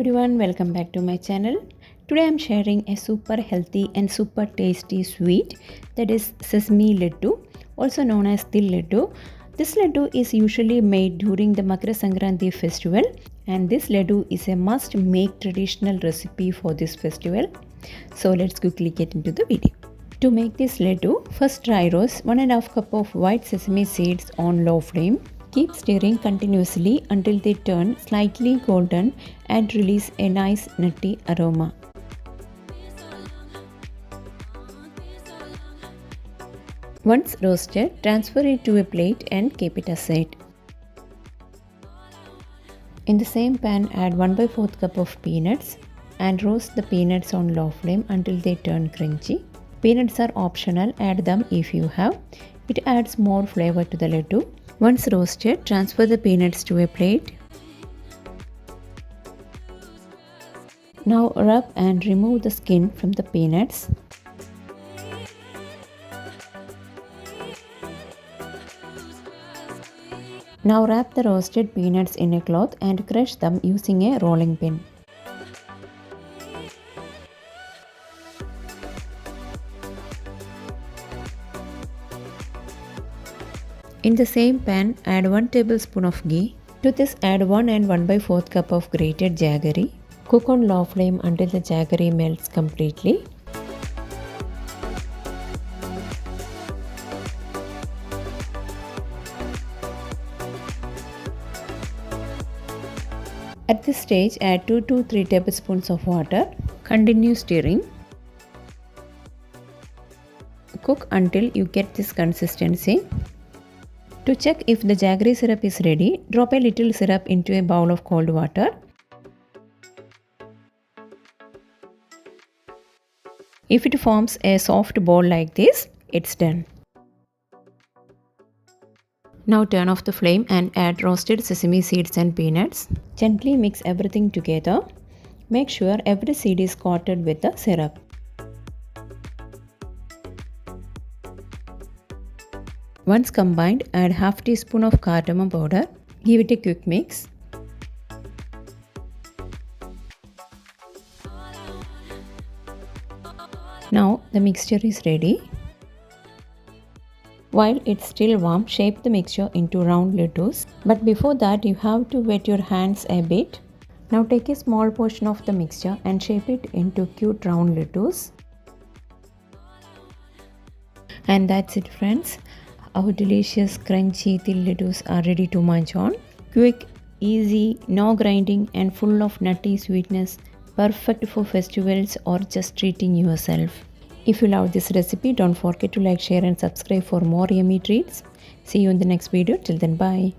everyone, welcome back to my channel. Today I am sharing a super healthy and super tasty sweet, that is Sesame Ladoo, also known as Til Laddu. This laddu is usually made during the Makar Sankranti festival, and this laddu is a must make traditional recipe for this festival. So let's quickly get into the video. To make this laddu, first dry roast 1.5 cup of white sesame seeds on low flame. Keep stirring continuously until they turn slightly golden and release a nice nutty aroma. Once roasted, transfer it to a plate and keep it aside. In the same pan, add 1/4 cup of peanuts and roast the peanuts on low flame until they turn crunchy. Peanuts are optional, add them if you have. It adds more flavor to the laddu. Once roasted, transfer the peanuts to a plate. Now rub and remove the skin from the peanuts. Now wrap the roasted peanuts in a cloth and crush them using a rolling pin. In the same pan, add 1 tablespoon of ghee. To this, add 1 and 1/4 cup of grated jaggery. Cook on low flame until the jaggery melts completely. At this stage, add 2 to 3 tablespoons of water. Continue stirring. Cook until you get this consistency. To check if the jaggery syrup is ready, drop a little syrup into a bowl of cold water. If it forms a soft ball like this, it's done. Now turn off the flame and add roasted sesame seeds and peanuts. Gently mix everything together. Make sure every seed is coated with the syrup. Once combined, add half teaspoon of cardamom powder. Give it a quick mix. Now the mixture is ready. While it's still warm, shape the mixture into round laddus. But before that, you have to wet your hands a bit. Now take a small portion of the mixture and shape it into cute round laddus. And that's it, friends. Our delicious crunchy Til Ladoos are ready to munch on. Quick, easy, no grinding and full of nutty sweetness. Perfect for festivals or just treating yourself. If you love this recipe, don't forget to like, share and subscribe for more yummy treats. See you in the next video. Till then, bye.